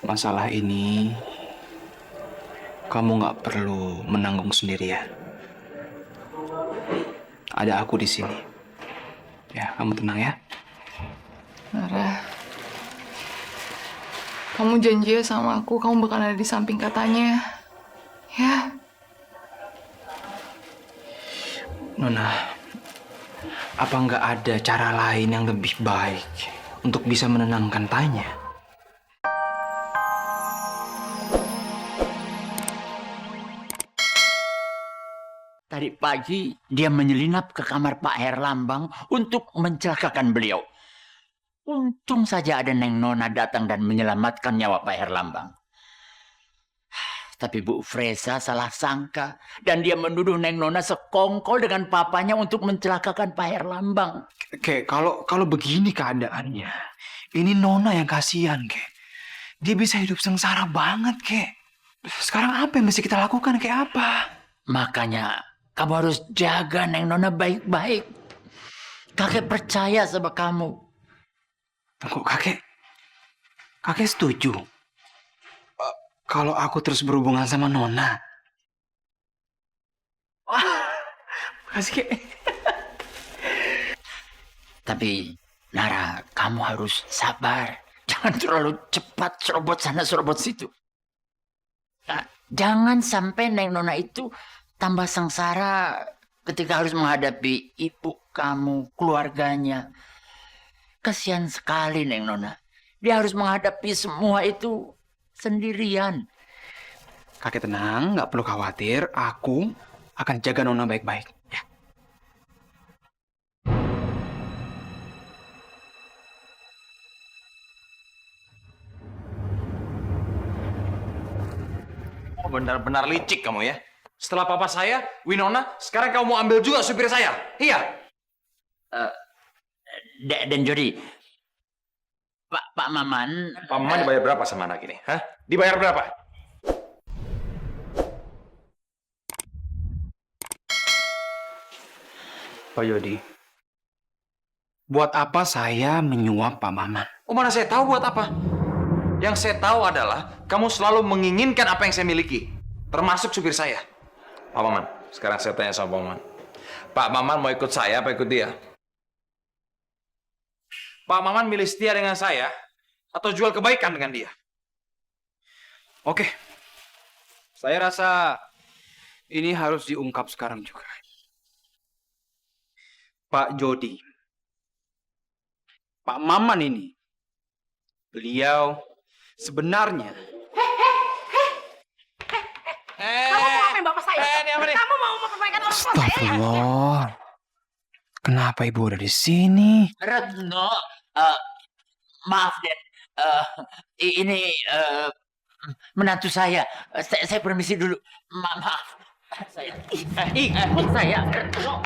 Masalah ini kamu nggak perlu menanggung sendirian. Ada aku di sini. Ya, kamu tenang ya. Nara, kamu janji ya sama aku, kamu bakal ada di samping katanya. Ya, Nona, apa nggak ada cara lain yang lebih baik untuk bisa menenangkan Tanya? Tadi pagi dia menyelinap ke kamar Pak Herlambang untuk mencelakakan beliau. Untung saja ada Neng Nona datang dan menyelamatkan nyawa Pak Herlambang. Tapi Bu Fresa salah sangka dan dia menuduh Neng Nona sekongkol dengan papanya untuk mencelakakan Pak Herlambang. Kek, kalau begini keadaannya, ini Nona yang kasihan, Kek. Dia bisa hidup sengsara banget, Kek. Sekarang apa yang mesti kita lakukan, Kek? Apa? Makanya kamu harus jaga Neng Nona baik-baik. Kakek percaya sama kamu. Tunggu, kakek setuju kalau aku terus berhubungan sama Nona. Wah, makasih, Kek. Tapi Nara, kamu harus sabar. Jangan terlalu cepat serobot sana serobot situ. Nah, jangan sampai Neng Nona itu tambah sengsara ketika harus menghadapi ibu kamu, keluarganya. Kasihan sekali Neng Nona. Dia harus menghadapi semua itu sendirian. Kakek tenang, nggak perlu khawatir. Aku akan jaga Nona baik-baik. Ya. Oh, benar-benar licik kamu ya. Setelah papa saya, Winona, sekarang kamu mau ambil juga supir saya. Iya. Dan Jody, Pak Maman. Pak Maman dibayar berapa sama anak ini? Hah? Dibayar berapa? Pak Yodi, buat apa saya menyuap Pak Maman? Oh, mana saya tahu buat apa? Yang saya tahu adalah kamu selalu menginginkan apa yang saya miliki, termasuk supir saya. Pak Maman, sekarang saya tanya sama Pak Maman. Pak Maman mau ikut saya apa ikut dia? Pak Maman milih setia dengan saya atau jual kebaikan dengan dia? Oke, saya rasa ini harus diungkap sekarang juga. Pak Jody, Pak Maman ini, beliau sebenarnya... Kamu mau ngapain bapak saya? Ini apa nih? Kamu mau mempermainkan orang tua saya? Astagfirullah, kenapa ibu ada di sini? Retno, maaf Den, ini menantu saya. Saya permisi dulu. Maaf, saya. Ikut saya, Retno.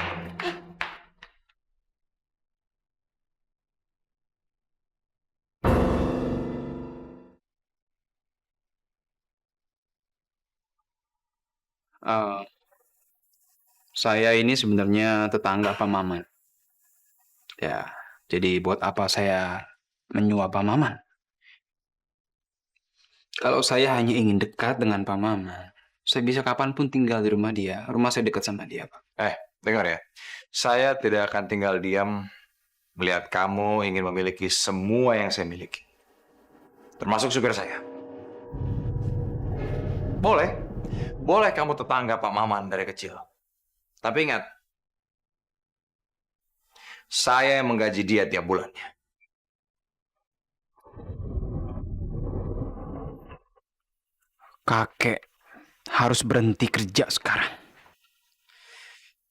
Eh, saya ini sebenarnya tetangga Pak Maman. Ya, jadi buat apa saya menyuap Pak Maman? Kalau saya hanya ingin dekat dengan Pak Maman, saya bisa kapanpun tinggal di rumah dia. Rumah saya dekat sama dia, Pak. Dengar ya. Saya tidak akan tinggal diam melihat kamu ingin memiliki semua yang saya miliki. Termasuk supir saya. Boleh. Boleh kamu tetangga Pak Maman dari kecil. Tapi ingat, saya yang menggaji dia tiap bulannya. Kakek harus berhenti kerja sekarang.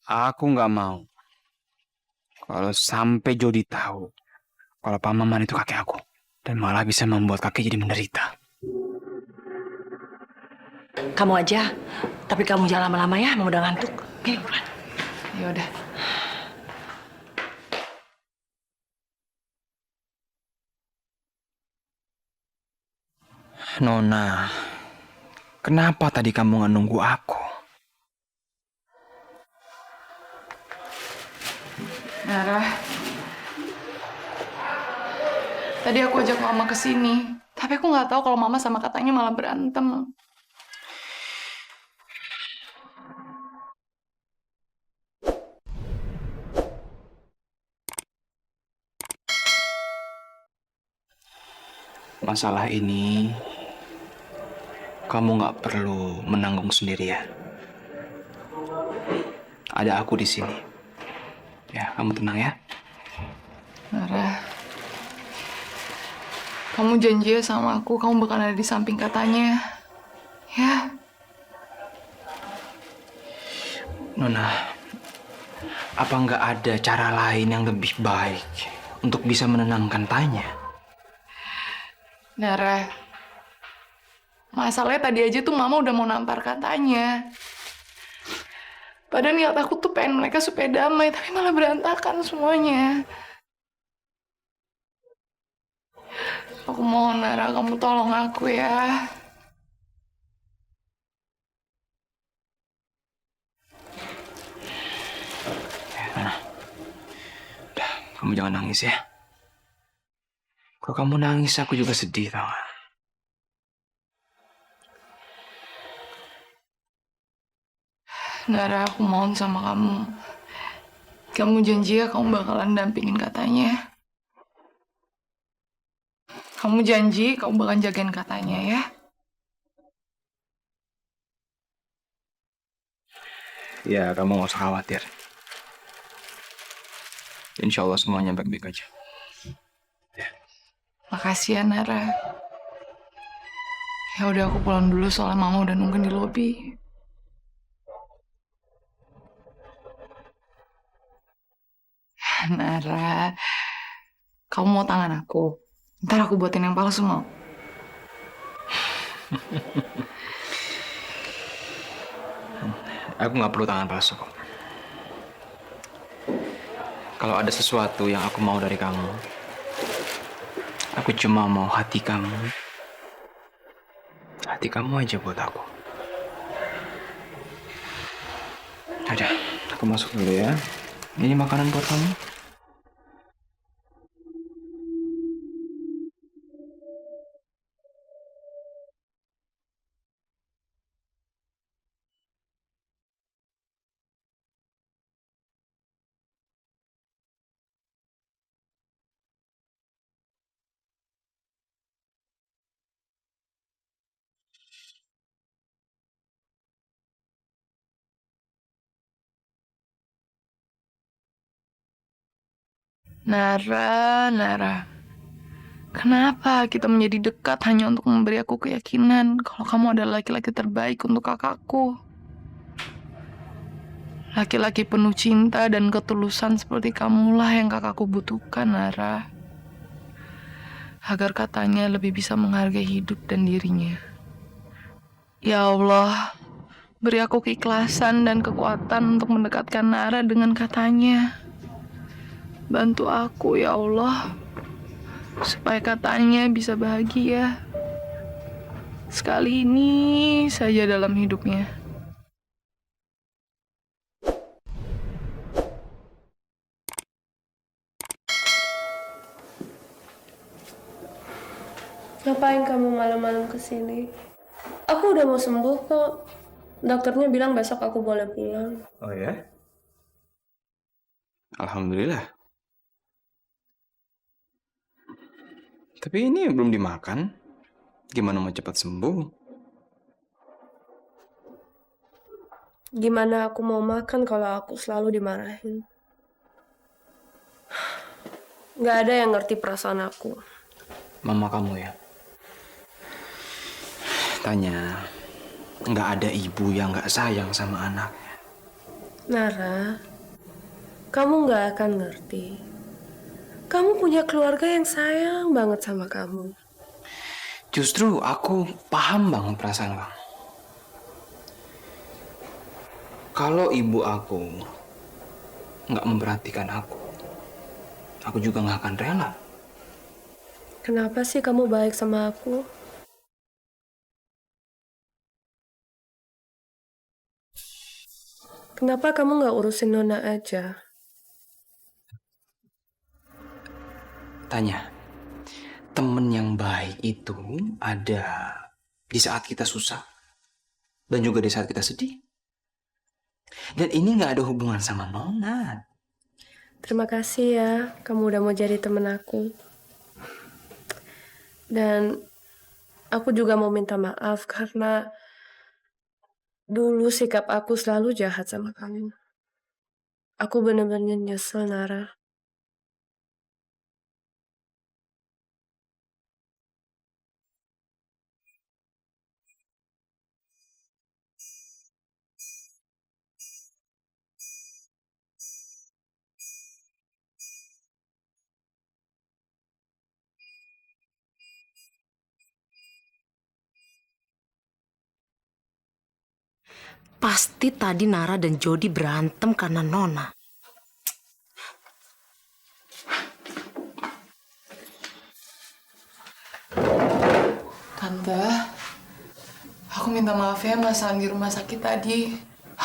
Aku nggak mau kalau sampai Jody tahu kalau Pak Maman itu kakek aku. Dan malah bisa membuat kakek jadi menderita. Kamu aja, tapi kamu jangan lama-lama ya, mau udah ngantuk. Oke, buruan. ya udah. Nona, kenapa tadi kamu nggak nunggu aku? Nara, tadi aku ajak mama ke sini, Tapi aku nggak tahu kalau mama sama katanya malah berantem. Masalah ini kamu nggak perlu menanggung sendirian. Ada aku di sini. Ya, kamu tenang ya. Nara, kamu janji ya sama aku, kamu bakal ada di samping katanya. Ya, Nona, apa nggak ada cara lain yang lebih baik untuk bisa menenangkan Tanya? Nara. Masalahnya tadi aja tuh mama udah mau nampar katanya. Padahal niat aku tuh pengen mereka supaya damai, tapi malah berantakan semuanya. Aku mohon Nara, kamu tolong aku ya. Nona, udah, kamu jangan nangis ya. Kalau kamu nangis, aku juga sedih, tau gak? Nara, aku mohon sama kamu. Kamu janji ya kamu bakalan dampingin katanya. Kamu janji kamu bakal jagain katanya ya. Ya, kamu gak usah khawatir. Insya Allah semuanya baik-baik aja. Makasih ya Nara. Ya udah aku pulang dulu soalnya mama udah nungguin di lobi. Nara, kamu mau tangan aku? Ntar aku buatin yang palsu mau. Aku nggak perlu tangan palsu kok. Kalau ada sesuatu yang aku mau dari kamu, aku cuma mau hati kamu. Hati kamu aja buat aku. Ada, aku masuk dulu ya. Ini makanan buat kamu. Nara. Kenapa kita menjadi dekat hanya untuk memberi aku keyakinan kalau kamu adalah laki-laki terbaik untuk kakakku? Laki-laki penuh cinta dan ketulusan seperti kamulah yang kakakku butuhkan, Nara. Agar katanya lebih bisa menghargai hidup dan dirinya. Ya Allah, beri aku keikhlasan dan kekuatan untuk mendekatkan Nara dengan katanya. Bantu aku, ya Allah, supaya katanya bisa bahagia. Sekali ini saja dalam hidupnya. Ngapain kamu malam-malam kesini? Aku udah mau sembuh kok. Dokternya bilang besok aku boleh pulang. Oh ya? Alhamdulillah. Tapi ini belum dimakan. Gimana mau cepat sembuh? Gimana aku mau makan kalau aku selalu dimarahin? Gak ada yang ngerti perasaan aku. Mama kamu ya? Tanya, nggak ada ibu yang nggak sayang sama anaknya. Nara, kamu gak akan ngerti. Kamu punya keluarga yang sayang banget sama kamu. Justru aku paham banget perasaan kamu. Kalau ibu aku nggak memperhatikan aku juga nggak akan rela. Kenapa sih kamu baik sama aku? Kenapa kamu gak urusin Nona aja? Tanya, temen yang baik itu ada di saat kita susah dan juga di saat kita sedih. Dan ini nggak ada hubungan sama Nona. Terima kasih ya, kamu udah mau jadi temen aku. Dan aku juga mau minta maaf karena dulu sikap aku selalu jahat sama kamu. Aku bener-bener nyesel, Nara. Pasti tadi Nara dan Jody berantem karena Nona. Tante, aku minta maaf ya masalah di rumah sakit tadi.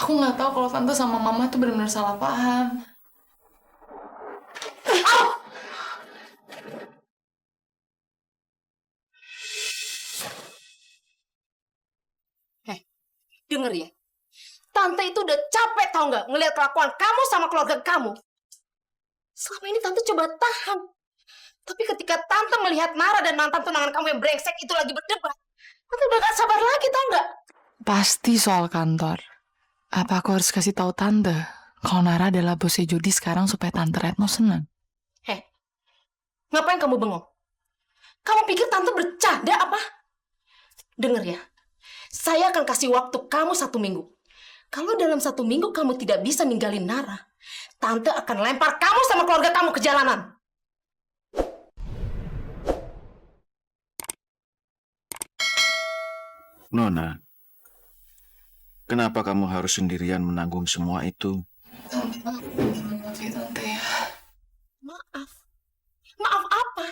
Aku nggak tahu kalau tante sama mama tuh benar-benar salah paham. Dengar ya, Tante itu udah capek tau nggak ngelihat kelakuan kamu sama keluarga kamu. Selama ini Tante coba tahan. Tapi ketika Tante melihat Nara dan mantan tunangan kamu yang brengsek itu lagi berdebat, Tante udah gak sabar lagi tau nggak? Pasti soal kantor. Apa aku harus kasih tahu tante kalau Nara adalah bosnya Jody sekarang supaya tante Retno senang? Ngapain kamu bengong? Kamu pikir Tante bercanda apa? Dengar ya, saya akan kasih waktu kamu 1 minggu. Kalau dalam 1 minggu kamu tidak bisa ninggalin Nara, Tante akan lempar kamu sama keluarga kamu ke jalanan. Nona, kenapa kamu harus sendirian menanggung semua itu? Tante, maaf ya tante ya. Maaf. Maaf apa?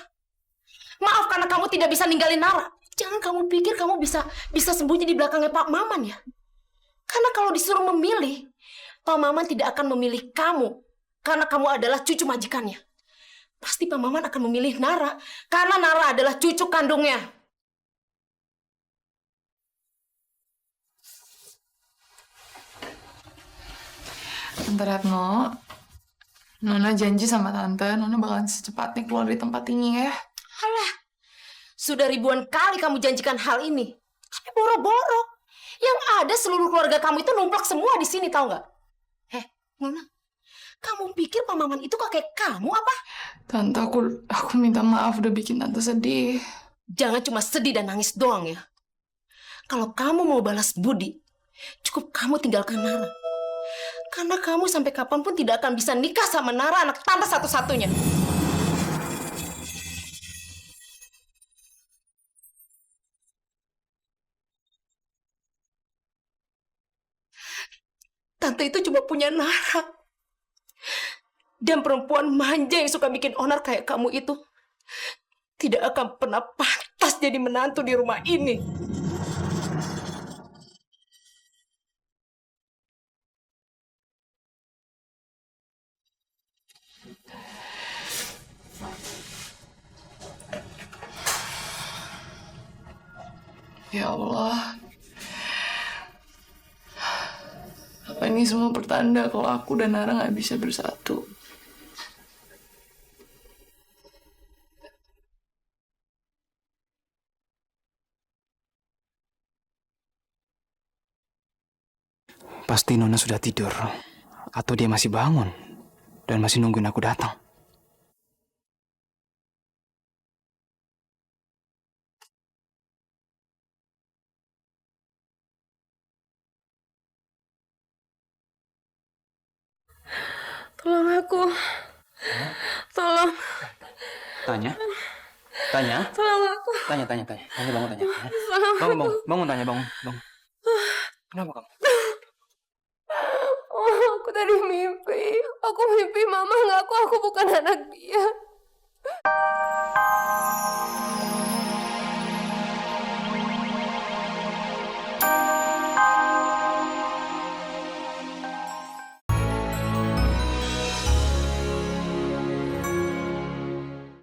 Maaf karena kamu tidak bisa ninggalin Nara. Jangan kamu pikir kamu bisa sembunyi di belakangnya Pak Maman ya. Karena kalau disuruh memilih, Pak Maman tidak akan memilih kamu. Karena kamu adalah cucu majikannya. Pasti Pak Maman akan memilih Nara. Karena Nara adalah cucu kandungnya. Tante Retno, Nona janji sama tante, Nona bakalan secepatnya keluar dari tempat ini ya. Alah, sudah ribuan kali kamu janjikan hal ini. Tapi boro-boro. Yang ada seluruh keluarga kamu itu numplak semua di sini, tahu nggak? Nona, kamu pikir Pak Maman itu kakek kamu apa? Tante, aku minta maaf udah bikin tante sedih. Jangan cuma sedih dan nangis doang ya. Kalau kamu mau balas budi, cukup kamu tinggalkan Nara. Karena kamu sampai kapanpun tidak akan bisa nikah sama Nara, anak tante satu-satunya. Tante itu cuma punya Nara. Dan perempuan manja yang suka bikin onar kayak kamu itu tidak akan pernah pantas jadi menantu di rumah ini. Ya Allah. Apa ini semua pertanda kalau aku dan Nara nggak bisa bersatu? Pasti Nona sudah tidur. Atau dia masih bangun. Dan masih nungguin aku datang. Tolong aku. Tolong. Tanya. Tanya. Tolong aku. Tanya. Tanya bangun, tanya. Bangun, tanya, bangun. Kenapa kamu? Oh, aku tadi mimpi. Aku mimpi mama ngaku aku bukan anak dia.